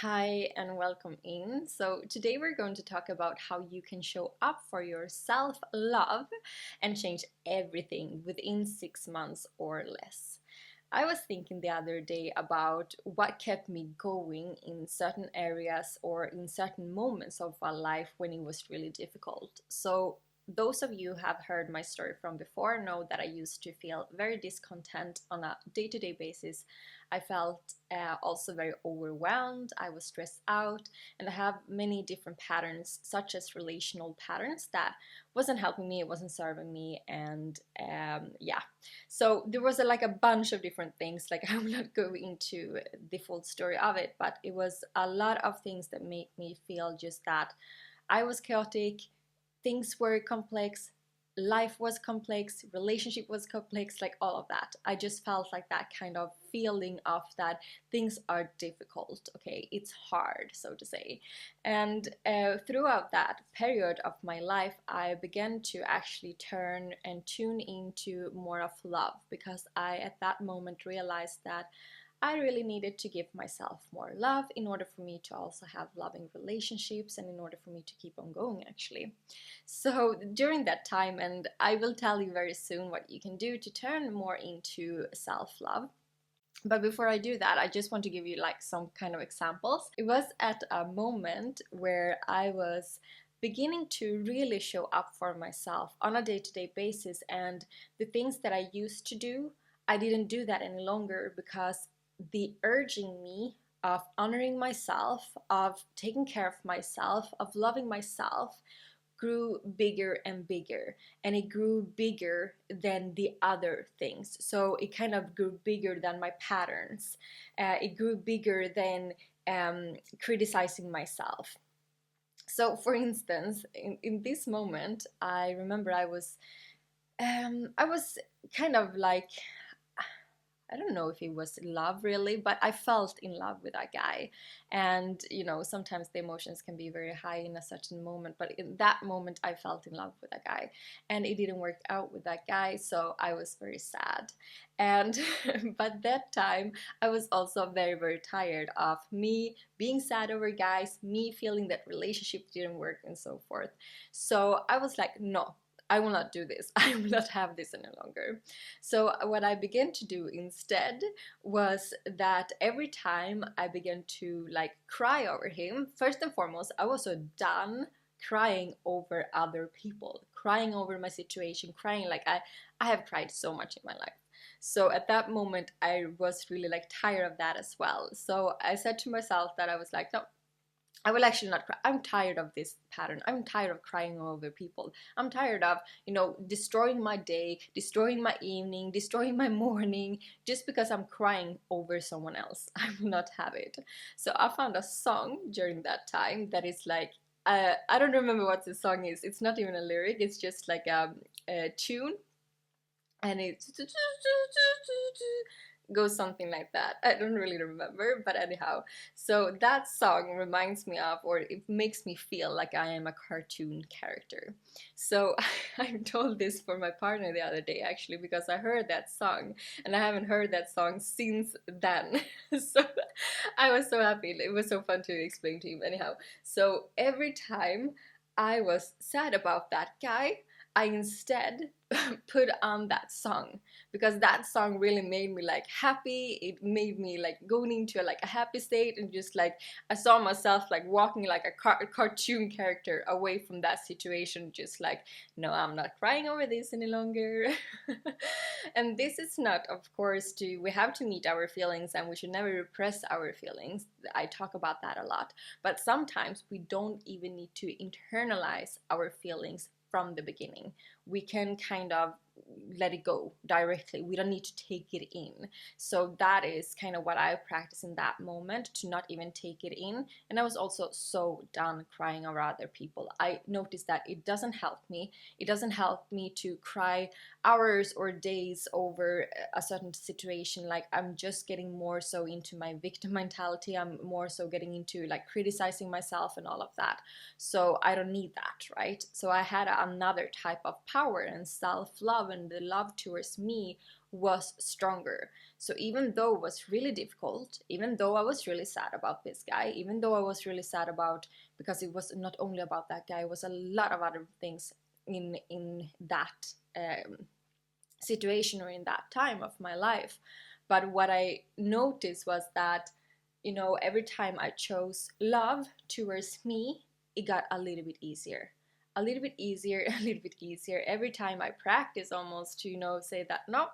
Hi and welcome in. So today we're going to talk about how you can show up for your self-love and change everything within 6 months or less. I was thinking the other day about what kept me going in certain areas or in certain moments of my life when it was really difficult. So those of you who have heard my story from before know that I used to feel very discontent on a day-to-day basis. I felt also very overwhelmed, I was stressed out, and I have many different patterns, such as relational patterns, that wasn't helping me, it wasn't serving me, and yeah. So there was like a bunch of different things, like I will not go into the full story of it, but it was a lot of things that made me feel just that I was chaotic, things were complex, life was complex, relationship was complex, like all of that. I just felt like that kind of feeling of that things are difficult, okay, it's hard, so to say. And throughout that period of my life, I began to actually turn and tune into more of love, because I at that moment realized that I really needed to give myself more love in order for me to also have loving relationships and in order for me to keep on going, actually. So during that time, and I will tell you very soon what you can do to turn more into self-love. But before I do that, I just want to give you like some kind of examples. It was at a moment where I was beginning to really show up for myself on a day-to-day basis, and the things that I used to do, I didn't do that any longer, because the urging me of honoring myself, of taking care of myself, of loving myself grew bigger and bigger, and it grew bigger than the other things. So it kind of grew bigger than my patterns. It grew bigger than criticizing myself. So for instance, in this moment, I remember I was kind of like, I don't know if it was love really, but I felt in love with that guy. And you know, sometimes the emotions can be very high in a certain moment, but in that moment I felt in love with that guy, and it didn't work out with that guy, so I was very sad. And but that time I was also very tired of me being sad over guys, me feeling that relationship didn't work and so forth. So I was like, no, I will not do this. I will not have this any longer. So what I began to do instead was that every time I began to like cry over him, first and foremost, I was so done crying over other people, crying over my situation, crying like I have cried so much in my life. So at that moment, I was really like tired of that as well. So I said to myself that I was like, no, I will actually not cry. I'm tired of this pattern. I'm tired of crying over people. I'm tired of, you know, destroying my day, destroying my evening, destroying my morning, just because I'm crying over someone else. I will not have it. So I found a song during that time that is like, I don't remember what the song is. It's not even a lyric. It's just like a tune, and it goes something like that. I don't really remember, but anyhow, so that song reminds me of, or it makes me feel like I am a cartoon character. So I told this for my partner the other day, actually, because I heard that song and I haven't heard that song since then. So I was so happy. It was so fun to explain to him. Anyhow, so every time I was sad about that guy, I instead put on that song, because that song really made me like happy. It made me like going into like a happy state, and just like I saw myself like walking like a cartoon character away from that situation, just like, no, I'm not crying over this any longer. And this is not, of course, to we have to meet our feelings and we should never repress our feelings. I talk about that a lot, but sometimes we don't even need to internalize our feelings from the beginning. We can kind of let it go directly. We don't need to take it in. So that is kind of what I practice in that moment, to not even take it in. And I was also so done crying over other people. I noticed that it doesn't help me. It doesn't help me to cry hours or days over a certain situation. Like, I'm just getting more so into my victim mentality. I'm more so getting into like criticizing myself and all of that. So I don't need that, right? So I had another type of power and self-love, and the love towards me was stronger. So even though it was really difficult, even though I was really sad about this guy, even though I was really sad about, because it was not only about that guy, it was a lot of other things in that situation or in that time of my life. But what I noticed was that, every time I chose love towards me, it got a little bit easier. A little bit easier, a little bit easier. Every time I practice almost to, say that, no,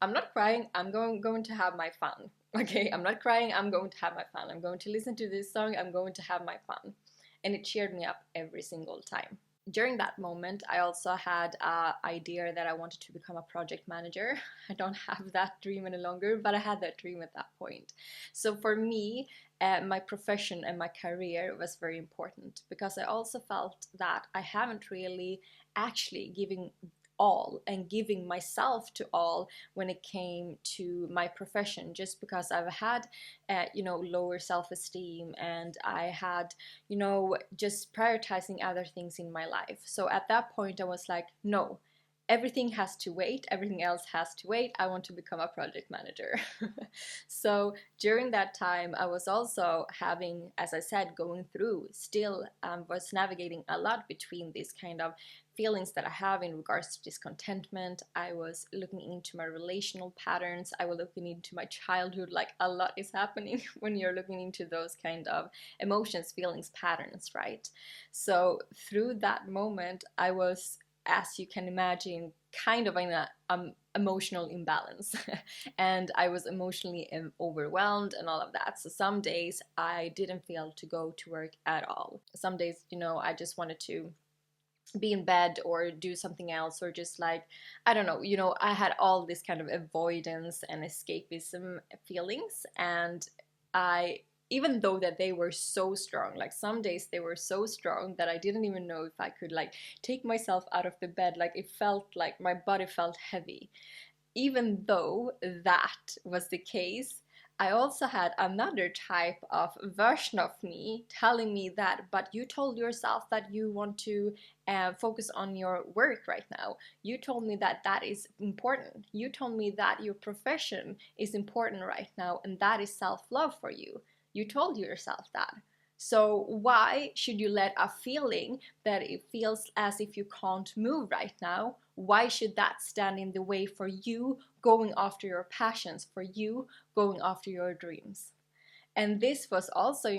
I'm not crying, I'm going to have my fun. Okay, I'm not crying, I'm going to have my fun. I'm going to listen to this song, I'm going to have my fun. And it cheered me up every single time. During that moment, I also had an idea that I wanted to become a project manager. I don't have that dream any longer, but I had that dream at that point. So for me, my profession and my career was very important, because I also felt that I haven't really actually given all and giving myself to all when it came to my profession, just because I've had lower self-esteem, and I had just prioritizing other things in my life. So at that point I was like, no, everything has to wait, everything else has to wait, I want to become a project manager. So during that time I was also having, as I said, going through, still was navigating a lot between these kind of feelings that I have in regards to discontentment. I was looking into my relational patterns, I was looking into my childhood. Like, a lot is happening when you're looking into those kind of emotions, feelings, patterns, right? So through that moment I was, as you can imagine, kind of in a emotional imbalance. And I was emotionally overwhelmed and all of that. So some days I didn't feel to go to work at all. Some days, I just wanted to be in bed or do something else, or just like, I don't know, I had all this kind of avoidance and escapism feelings. And I, even though that they were so strong, like some days they were so strong that I didn't even know if I could like take myself out of the bed. Like, it felt like my body felt heavy. Even though that was the case, I also had another type of version of me telling me that, but you told yourself that you want to focus on your work right now. You told me that that is important. You told me that your profession is important right now, and that is self-love for you. You told yourself that. So why should you let a feeling that it feels as if you can't move right now, why should that stand in the way for you going after your passions, for you going after your dreams? And this was also,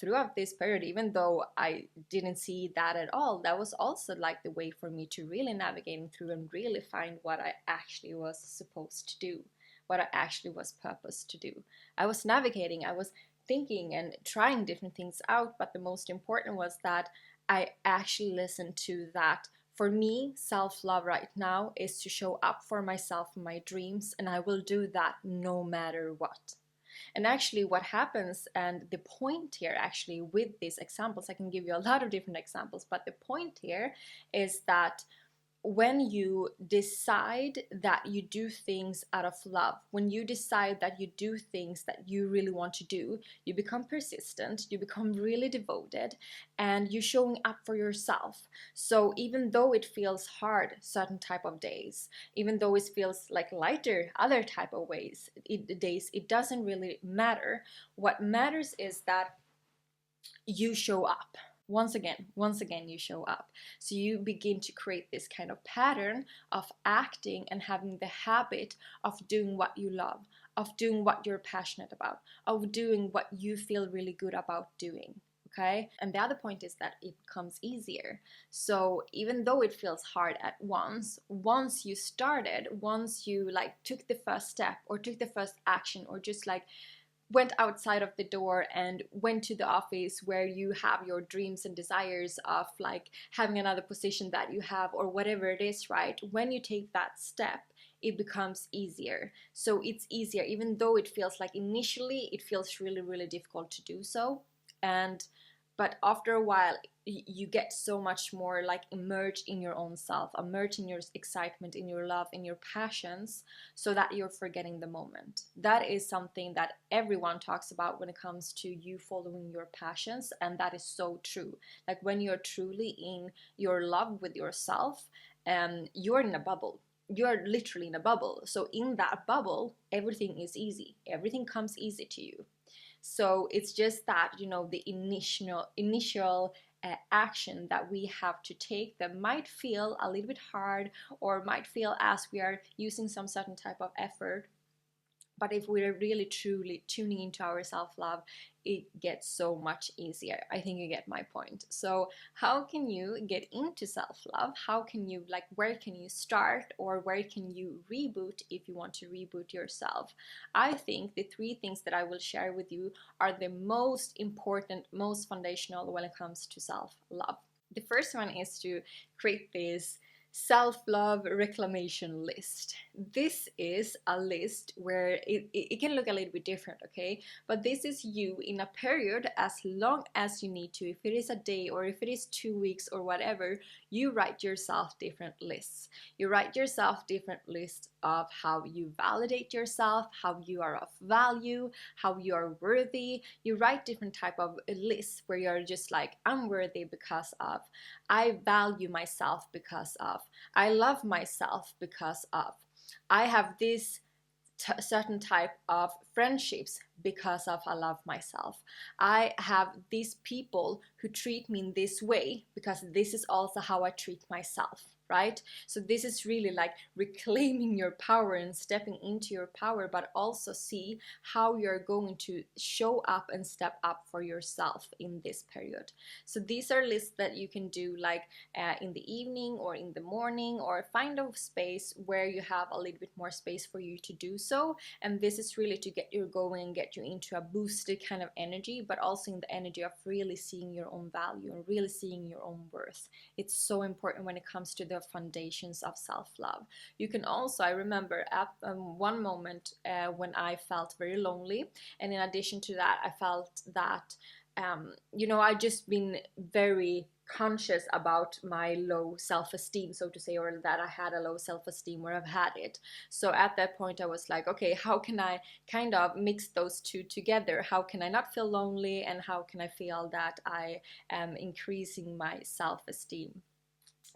throughout this period, even though I didn't see that at all, that was also like the way for me to really navigate through and really find what I actually was supposed to do, what I actually was purposed to do. I was navigating, I was thinking and trying different things out, but the most important was that I actually listened to that. For me, self-love right now is to show up for myself and my dreams, and I will do that no matter what. And actually what happens, and the point here actually with these examples, I can give you a lot of different examples, but the point here is that when you decide that you do things out of love, when you decide that you do things that you really want to do, you become persistent, you become really devoted, and you're showing up for yourself. So even though it feels hard certain type of days, even though it feels like lighter other type of days, it doesn't really matter. What matters is that you show up. Once again, you show up. So you begin to create this kind of pattern of acting and having the habit of doing what you love, of doing what you're passionate about, of doing what you feel really good about doing. Okay? And the other point is that it becomes easier. So even though it feels hard at once you started, once you like took the first step or took the first action, or just like went outside of the door and went to the office where you have your dreams and desires of like having another position that you have, or whatever it is, right? When you take that step, it becomes easier. So it's easier, even though it feels like initially it feels really, really difficult to do so. But after a while, you get so much more like immersed in your own self, immersed in your excitement, in your love, in your passions, so that you're forgetting the moment. That is something that everyone talks about when it comes to you following your passions, and that is so true. Like when you're truly in your love with yourself, you're in a bubble. you are literally in a bubble. So in that bubble, everything is easy. Everything comes easy to you. So it's just that, you know, the initial action that we have to take that might feel a little bit hard, or might feel as we are using some certain type of effort. But if we're really truly tuning into our self-love, it gets so much easier. I think you get my point. So how can you get into self-love? How can you, like, where can you start, or where can you reboot if you want to reboot yourself? I think the 3 things that I will share with you are the most important, most foundational when it comes to self-love. The first one is to create this self-love reclamation list. This is a list where it can look a little bit different, okay? But this is you in a period as long as you need to. If it is a day, or if it is 2 weeks, or whatever, you write yourself different lists. You write yourself different lists of how you validate yourself, how you are of value, how you are worthy. You write different type of lists where you're just like, I'm worthy because of, I value myself because of, I love myself because of, I have this certain type of friendships because of I love myself. I have these people who treat me in this way because this is also how I treat myself, right? So this is really like reclaiming your power and stepping into your power, but also see how you're going to show up and step up for yourself in this period. So these are lists that you can do like in the evening or in the morning, or find a space where you have a little bit more space for you to do so. And this is really to get you going and get you into a boosted kind of energy, but also in the energy of really seeing your own value and really seeing your own worth. It's so important when it comes to the foundations of self-love. You can also, I remember at one moment when I felt very lonely, and in addition to that, I felt that you know, I've just been very conscious about my low self-esteem, so to say, or that I had a low self-esteem, or I've had it. So at that point I was like, okay, how can I kind of mix those two together? How can I not feel lonely, and how can I feel that I am increasing my self-esteem?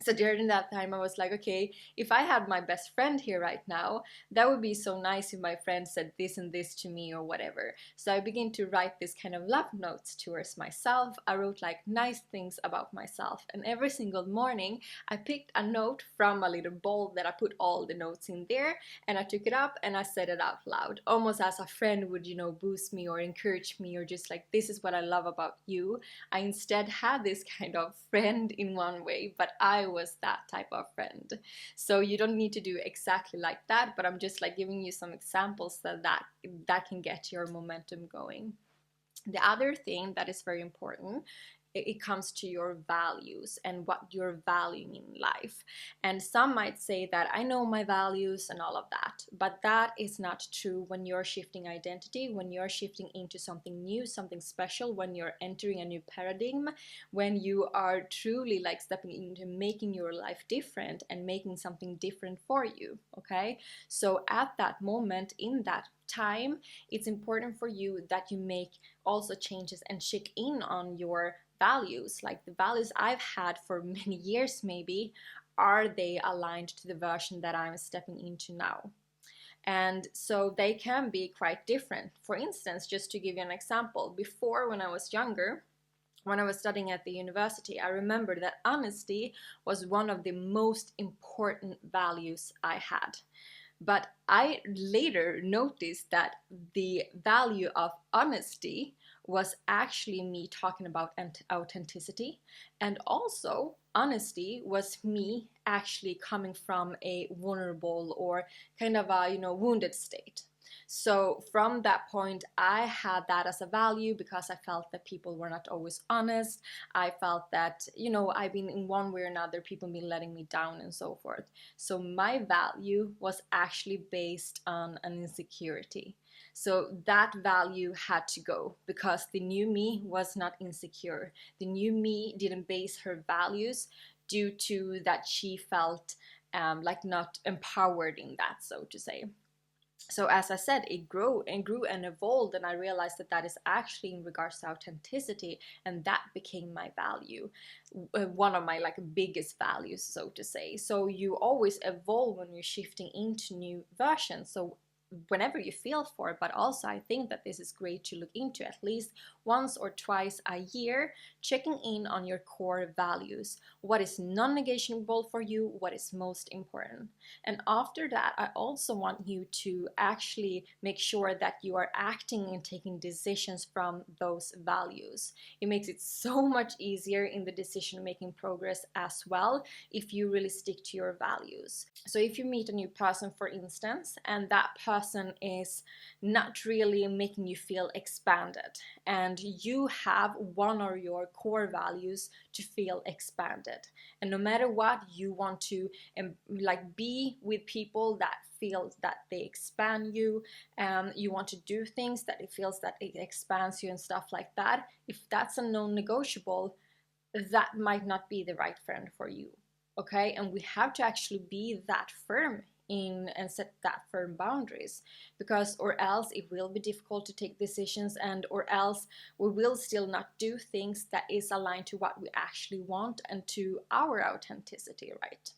So during that time I was like, okay, if I had my best friend here right now, that would be so nice if my friend said this and this to me or whatever. So I began to write this kind of love notes towards myself. I wrote like nice things about myself, and every single morning I picked a note from a little bowl that I put all the notes in there, and I took it up and I said it out loud, almost as a friend would, you know, boost me or encourage me, or just like, this is what I love about you. I instead had this kind of friend in one way, but I was that type of friend. So you don't need to do exactly like that, but I'm just like giving you some examples that can get your momentum going. The other thing that is very important, it comes to your values and what you're valuing in life. And some might say that I know my values and all of that, but that is not true when you're shifting identity, when you're shifting into something new, something special, when you're entering a new paradigm, when you are truly like stepping into making your life different and making something different for you, okay? So at that moment, in that time, it's important for you that you make also changes and check in on your values. Like the values I've had for many years, maybe, are they aligned to the version that I'm stepping into now? And so they can be quite different. For instance, just to give you an example, before, when I was younger, when I was studying at the university, I remember that honesty was one of the most important values I had. But I later noticed that the value of honesty was actually me talking about authenticity, and also honesty was me actually coming from a vulnerable or kind of a, you know, wounded state. So from that point, I had that as a value because I felt that people were not always honest. I felt that, you know, I've been in one way or another, people been letting me down and so forth. So my value was actually based on an insecurity. So that value had to go because the new me was not insecure. The new me didn't base her values due to that she felt like not empowered in that, so to say. So as I said, it grew and evolved, and I realized that that is actually in regards to authenticity, and that became my value, one of my like biggest values, so to say. So you always evolve when you're shifting into new versions. So whenever you feel for it, but also I think that this is great to look into at least once or twice a year, checking in on your core values. What is non-negotiable for you? What is most important? And after that, I also want you to actually make sure that you are acting and taking decisions from those values. It makes it so much easier in the decision making progress as well if you really stick to your values. So if you meet a new person, for instance, and that person is not really making you feel expanded, and you have one of your core values to feel expanded, and no matter what, you want to like be with people that feels that they expand you, you want to do things that it feels that it expands you and stuff like that. If that's a non-negotiable, that might not be the right friend for you. Okay, and we have to actually be that firm in and set that firm boundaries, because or else it will be difficult to take decisions, and or else we will still not do things that is aligned to what we actually want and to our authenticity, right?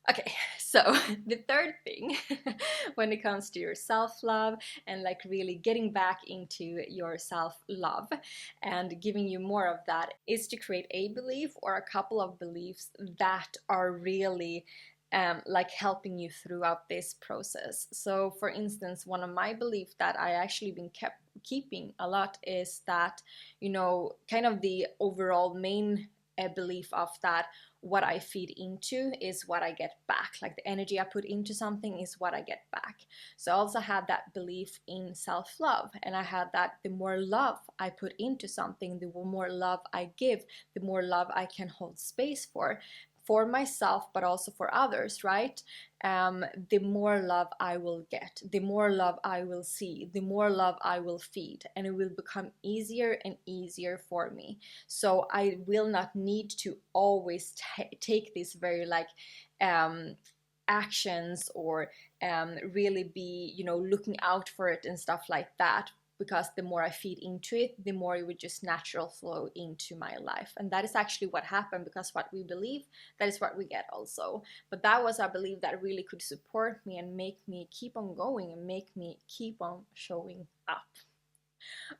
Okay, so the third thing when it comes to your self-love and like really getting back into your self-love and giving you more of that is to create a belief or a couple of beliefs that are really like helping you throughout this process. So for instance, one of my beliefs that I actually been keeping a lot is that, you know, kind of the overall main belief of that what I feed into is what I get back. Like the energy I put into something is what I get back. So I also had that belief in self-love, and I had that the more love I put into something, the more love I give, the more love I can hold space for myself, but also for others, right? The more love I will get, the more love I will see, the more love I will feed, and it will become easier and easier for me. So I will not need to always take this very like actions or really be, you know, looking out for it and stuff like that, because the more I feed into it, the more it would just natural flow into my life. And that is actually what happened, because what we believe, that is what we get also. But that was, I believe, that really could support me and make me keep on going and make me keep on showing up.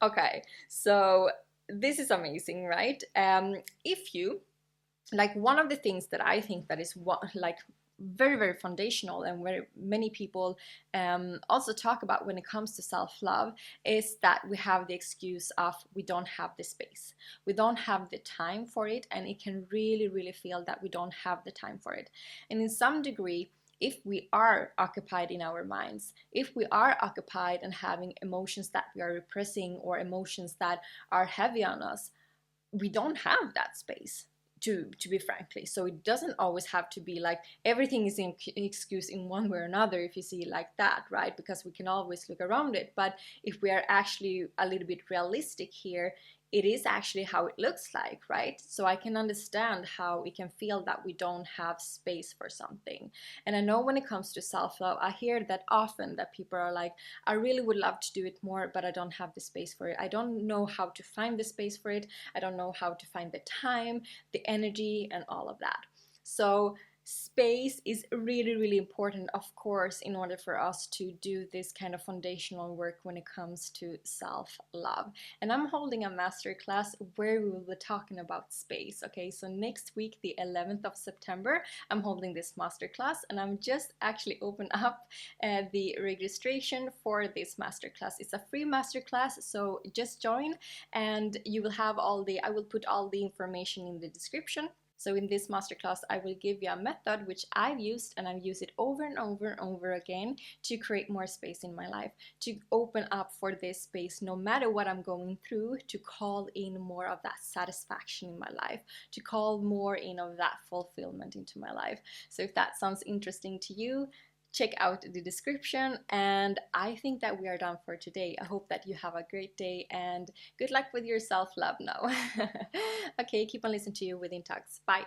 Okay, so this is amazing, right? If you like, one of the things that I think that is what like very very foundational and where many people also talk about when it comes to self-love is that we have the excuse of we don't have the space, we don't have the time for it, and it can really really feel that we don't have the time for it. And in some degree, if we are occupied in our minds, if we are occupied and having emotions that we are repressing or emotions that are heavy on us, we don't have that space, to be frankly. So it doesn't always have to be like everything is an excuse in one way or another, if you see it like that, right? Because we can always look around it. But if we are actually a little bit realistic here, it is actually how it looks like, right? So I can understand how it can feel that we don't have space for something. And I know when it comes to self-love, I hear that often, that people are like, I really would love to do it more, but I don't have the space for it. I don't know how to find the space for it. I don't know how to find the time, the energy, and all of that. So space is really really important, of course, in order for us to do this kind of foundational work when it comes to self-love. And I'm holding a masterclass where we will be talking about space. Okay, so next week, the 11th of September, I'm holding this masterclass, and I'm just actually open up the registration for this masterclass. It's a free masterclass, so just join, and you will have all the, I will put all the information in the description. So in this masterclass, I will give you a method which I've used, and I've used it over and over and over again to create more space in my life, to open up for this space no matter what I'm going through, to call in more of that satisfaction in my life, to call more in of that fulfillment into my life. So if that sounds interesting to you, check out the description, and I think that we are done for today. I hope that you have a great day, and good luck with your self-love now. Okay, keep on listening to you within Talks. Bye.